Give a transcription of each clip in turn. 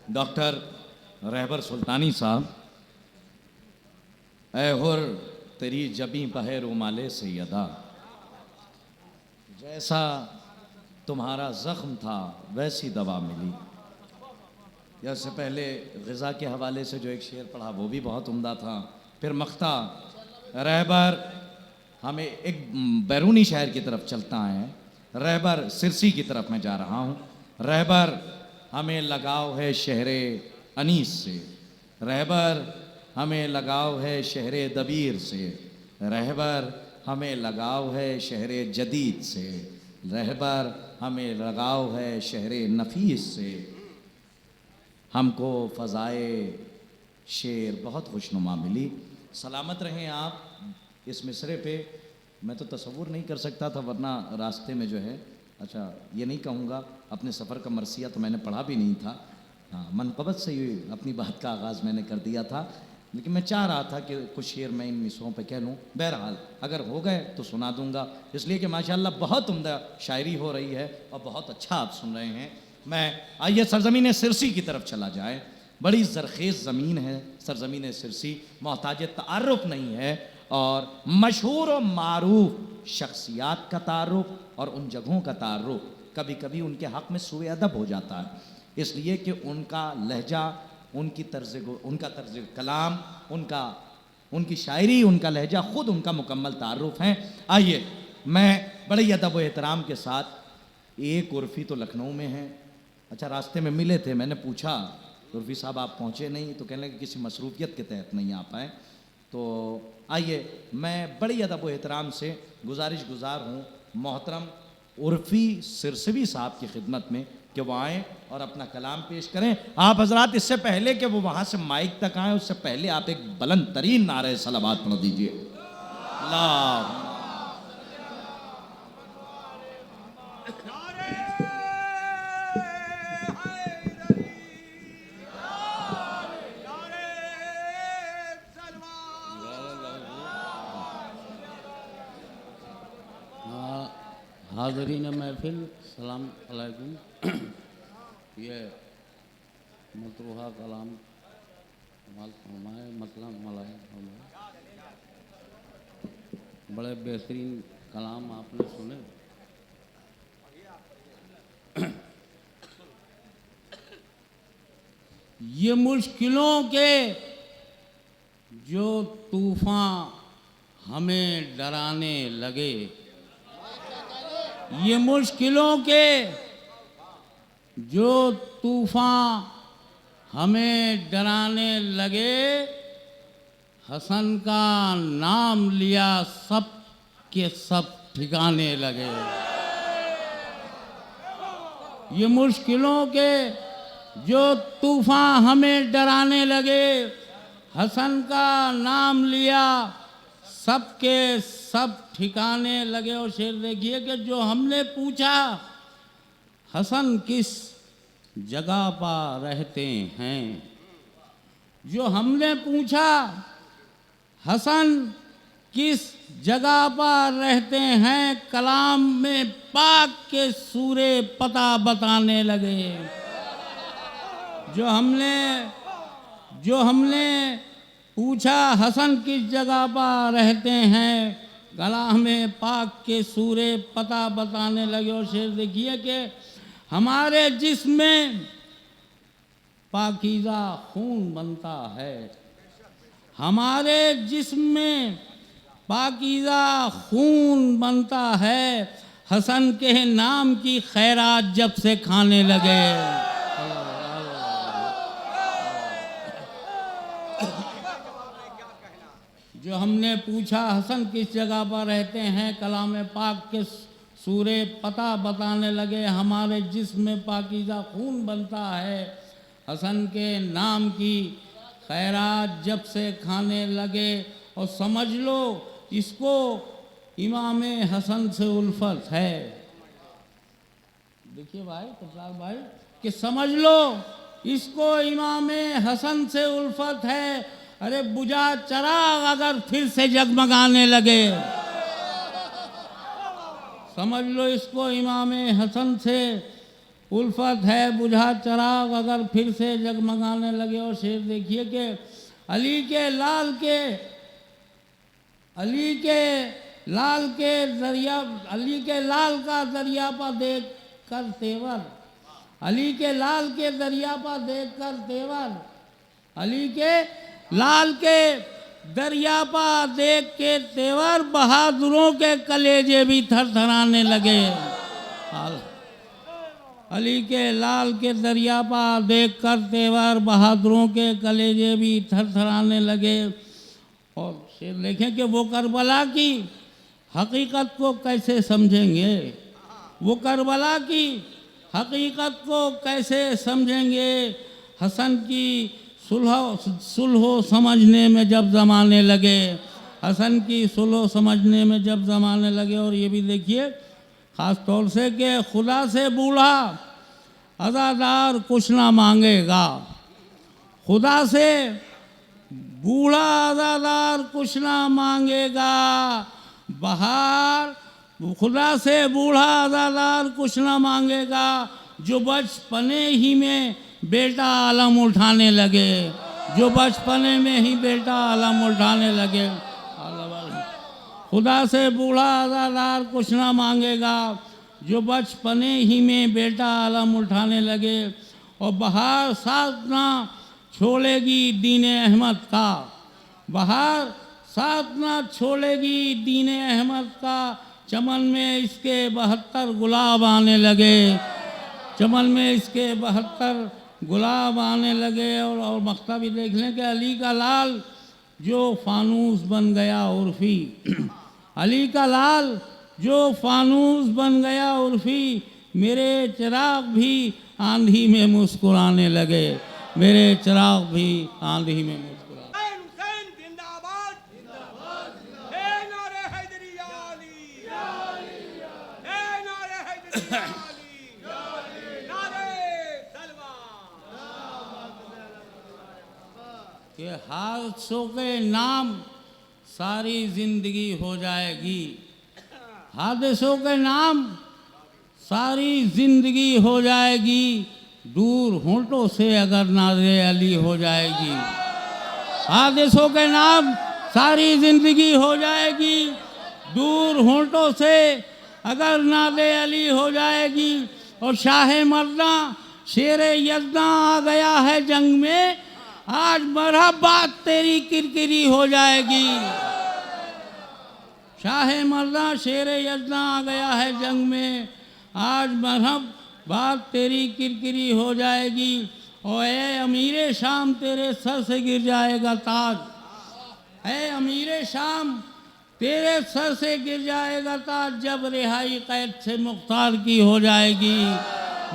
Doctor रहबर सुल्तानी साहब, ऐ हुर तेरी जबी बहे रुमाले सैयदा, जैसा तुम्हारा ज़ख्म था वैसी दवा मिली। या इससे पहले ग़िज़ा के हवाले से जो एक शेर पढ़ा वो भी बहुत उम्दा था। फिर मख्ता रहबर हमें एक बैरूनी शहर की तरफ चलता है। रहबर सिरसी की तरफ मैं जा रहा हूँ। रहबर हमें लगाव है शहरे अनीस से, रहबर हमें लगाव है शहरे दबीर से, रहबर हमें लगाव है शहरे जदीद से, रहबर हमें लगाव है शहरे नफीस से, हमको फ़ज़ाए शेर बहुत खुशनुमा मिली। सलामत रहें आप इस मिसरे पे। मैं तो तसव्वुर नहीं कर सकता था, वरना रास्ते में जो है, अच्छा ये नहीं कहूँगा, अपने सफ़र का मरसिया तो मैंने पढ़ा भी नहीं था। हाँ, मनक़बत से ही अपनी बात का आगाज़ मैंने कर दिया था, लेकिन मैं चाह रहा था कि कुछ शेर मैं इन मिसरों पे कह लूँ। बहरहाल अगर हो गए तो सुना दूँगा, इसलिए कि माशाअल्लाह बहुत उम्दा शायरी हो रही है और बहुत अच्छा आप सुन रहे हैं। मैं आइए सरज़मीन सिरसी की तरफ चला जाए। बड़ी ज़रख़ेज़ ज़मीन है सरज़मीन सिरसी, मोहताज तारुफ़ नहीं है, और मशहूर और मारूफ शख्सियात का तारुफ़ और उन जगहों का तारुफ़ कभी कभी उनके हक़ में सूए अदब हो जाता है, इसलिए कि उनका लहजा, उनका तर्ज़ कलाम, उनकी शायरी, उनका लहजा ख़ुद उनका मुकम्मल तारुफ़ है। आइए मैं बड़े अदब व एहतराम के साथ, एक उर्फ़ी तो लखनऊ में है। अच्छा, रास्ते में मिले थे, मैंने पूछा उर्फ़ी साहब आप पहुँचे नहीं, तो कहने लगे किसी मसरूफ़ियत के तहत नहीं आ पाए। तो आइए मैं बड़ी अदब व एहतराम से गुजारिश गुजार हूँ मोहतरम उर्फ़ी सिरसवी साहब की खिदमत में कि वो आएँ और अपना कलाम पेश करें। आप हजरात इससे पहले कि वो वहाँ से माइक तक आएँ, उससे पहले आप एक बुलंद तरीन नारे सलावत पढ़ दीजिए। अल्लाह हाज़रीन महफिल, सलाम अलैकुम। ये मतरूहा कलाम फरमाए, मतलब मलाए फरमाए, बड़े बेहतरीन कलाम आपने सुने। ये मुश्किलों के जो तूफ़ान हमें डराने लगे, ये मुश्किलों के जो तूफ़ान हमें डराने लगे, हसन का नाम लिया सब के सब ठिकाने लगे। ये मुश्किलों के जो तूफ़ान हमें डराने लगे, हसन का नाम लिया सबके सब ठिकाने लगे। और शेर देखिए कि जो हमने पूछा हसन किस जगह पर रहते हैं, जो हमने पूछा हसन किस जगह पर रहते हैं, कलाम में पाक के सूरे पता बताने लगे। जो हमने पूछा हसन किस जगह पर रहते हैं, कलाम में पाक के सूरे पता बताने लगे। और शेर देखिए कि हमारे जिस्म में पाकीज़ा खून बनता है, हमारे जिस्म में पाकीज़ा खून बनता है, हसन के नाम की खैरात जब से खाने लगे। जो हमने पूछा हसन किस जगह पर रहते हैं, कलाम पाक के सूरे पता बताने लगे। हमारे जिस्म में पाकीज़ा खून बनता है, हसन के नाम की खैरात जब से खाने लगे। और समझ लो इसको इमाम हसन से उल्फत है। देखिए भाई कपलार भाई कि समझ लो इसको इमाम हसन से उल्फत है। अरे बुझा चराग अगर फिर से जगमगाने लगे, समझ लो इसको इमाम हसन से उल्फत है बुझा चराग अगर फिर से जगमगाने लगे। और शेर देखिए कि अली के लाल के का दरिया पर देख कर तेवर, अली के लाल के दरिया पर देख कर तेवर, अली के लाल के दरिया पर देख के तेवर, बहादुरों के कलेजे भी थरथराने लगे। अली के लाल के दरिया पर देख कर तेवर, बहादुरों के कलेजे भी थरथराने लगे। और शेर देखें कि वो करबला की हकीकत को कैसे समझेंगे, वो करबला की हकीकत को कैसे समझेंगे। हसन की सुलह समझने में जब ज़माने लगे, हसन की सुलह समझने में जब ज़माने लगे। और ये भी देखिए ख़ास तौर से कि खुदा से बूढ़ा अज़ादार कुछ ना मांगेगा, खुदा से बूढ़ा अज़ादार कुछ ना मांगेगा। बहार खुदा से बूढ़ा अज़ादार कुछ ना मांगेगा, जो बचपने ही में बेटा आलम उठाने लगे, जो बचपने में ही बेटा आलम उठाने लगे। खुदा से बूढ़ा अज़ादार कुछ ना मांगेगा, जो बचपने ही में बेटा आलम उठाने लगे। और बहार साथ ना छोड़ेगी दीन अहमद का, बहार साथ ना छोड़ेगी दीन अहमद का। चमन में इसके 72 गुलाब आने लगे, चमन में इसके 72 गुलाब आने लगे। और मक्ता भी देख लें कि अली का लाल जो फानूस बन गया उर्फी, अली का लाल जो फानूस बन गया उर्फी, मेरे चिराग भी आंधी में मुस्कुराने लगे, मेरे चिराग भी आंधी में मुस्कुराने। कि हादसों के नाम सारी जिंदगी हो जाएगी, हादसों के नाम सारी जिंदगी हो जाएगी, दूर होंठों से अगर नाज़े अली हो जाएगी। हादसों के नाम सारी जिंदगी हो जाएगी, दूर होंठों से अगर नाज़े अली हो जाएगी। और शाह मर्दा शेर यज़्दा आ गया है जंग में, आज मरहब बात तेरी किरकिरी हो जाएगी। शाह मर्दा शेर यज़्दा आ गया है जंग में, आज मरहब बात तेरी किरकिरी हो जाएगी। और ए अमीरे शाम तेरे सर से गिर जाएगा ताज, ए अमीरे शाम तेरे सर से गिर जाएगा ताज, जब रिहाई कैद से मुख्तार की हो जाएगी,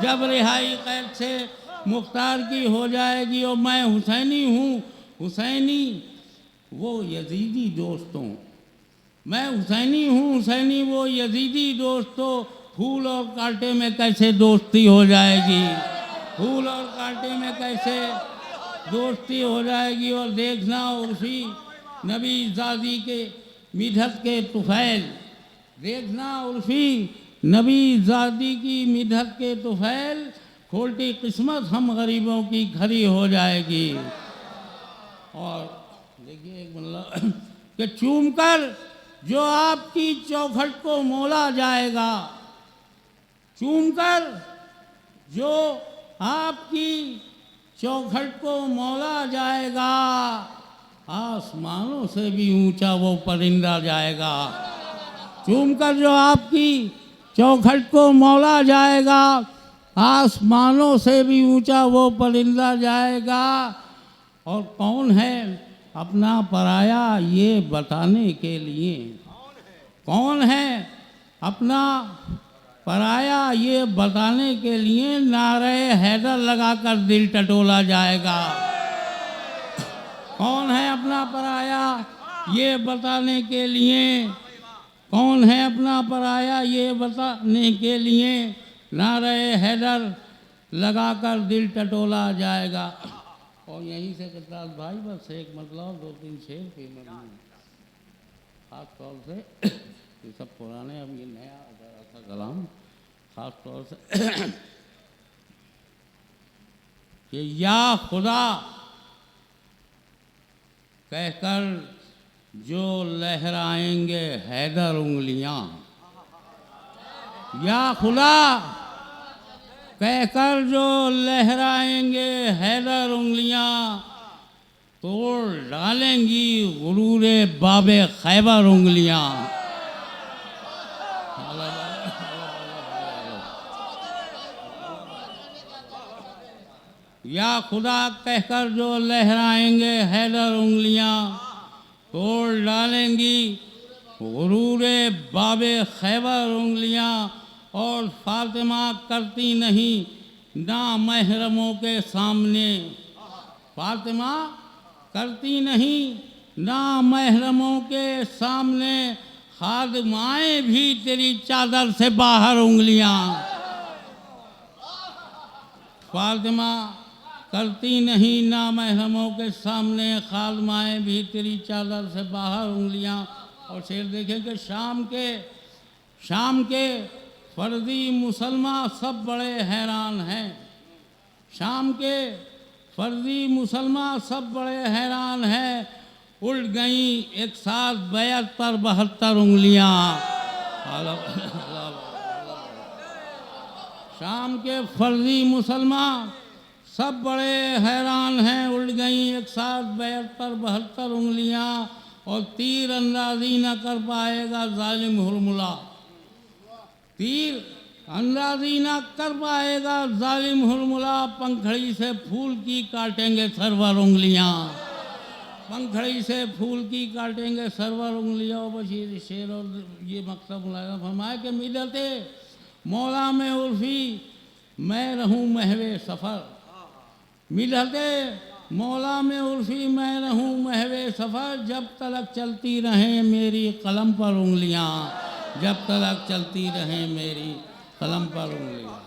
जब रिहाई कैद से मुख्तार की हो जाएगी। और मैं हुसैनी हूँ, हुसैनी वो यजीदी दोस्तों, मैं हुसैनी हूँ, हुसैनी वो यजीदी दोस्तों, फूल और कांटे में कैसे दोस्ती हो जाएगी, फूल और कांटे में कैसे दोस्ती हो जाएगी। और देखना उर्फी नबी ज़ादी के मिधत के तुफैल, देखना उर्फी नबी ज़ादी की मिधत के तुफैल, खोलती किस्मत हम गरीबों की खरी हो जाएगी। और देखिए एक मतलब कि चूमकर जो आपकी चौखट को मोला जाएगा, चूमकर जो आपकी चौखट को मोला जाएगा, आसमानों से भी ऊंचा वो परिंदा जाएगा। चूमकर जो आपकी चौखट को मोला जाएगा, आसमानों से भी ऊंचा वो परिंदा जाएगा। और कौन है अपना पराया ये बताने के लिए, कौन है अपना पराया ये बताने के लिए, नारे हैदर लगाकर दिल टटोला जाएगा। कौन है अपना पराया ये बताने के लिए, कौन है अपना पराया ये बताने के लिए, नारे हैदर लगाकर दिल टटोला जाएगा। और यहीं से कतार भाई बस एक मतलब 2-3 शेर के मतलब ख़ास तौर से ये सब पुराने, अब ये नया था कलाम ख़ास तौर से कि या खुदा कहकर जो लहराएंगे हैदर उंगलियां, या खुदा कहकर जो लहराएंगे हैदर उंगलियां, तोड़ डालेंगी गुरूरे बाबे खैबर उंगलियां। या खुदा कहकर जो लहराएंगे हैदर उंगलियां, तोड़ डालेंगी गुरूरे बाबे खैबर उंगलियां। और फातिमा करती नहीं ना महरमों के सामने, फातिमा करती नहीं ना महरमों के सामने, खादमाएं भी तेरी चादर से बाहर उंगलियां। फातिमा करती नहीं ना महरमों के सामने, खादमाएं भी तेरी चादर से बाहर उंगलियां। और शेर देखें कि शाम के फर्जी मुसलमान सब बड़े हैरान हैं, शाम के फर्जी मुसलमान सब बड़े हैरान हैं, उल्ट गई एक साथ बैत पर 72 उंगलियां। शाम के फर्जी मुसलमान सब बड़े हैरान हैं, उल्ट गई एक साथ बैत पर 72 उंगलियां। और तीर अंदाजी न कर पाएगा जालिम हुरमुला, तीर अंदाजी न कर पाएगा जालिम हुरमुला, पंखड़ी से फूल की काटेंगे सरवर उंगलियां, पंखड़ी से फूल की काटेंगे सरवर उंगलियां। बस ये शेर और ये मकसद मुलायम फरमाए कि मिलते मौला में उर्फी मैं रहूं महवे सफ़र, मिलते मौला में उर्फी मैं रहूं महवे सफ़र, जब तलक चलती रहें मेरी कलम पर उंगलियां, जब तलक चलती रहें मेरी कलम पर उंगलियां।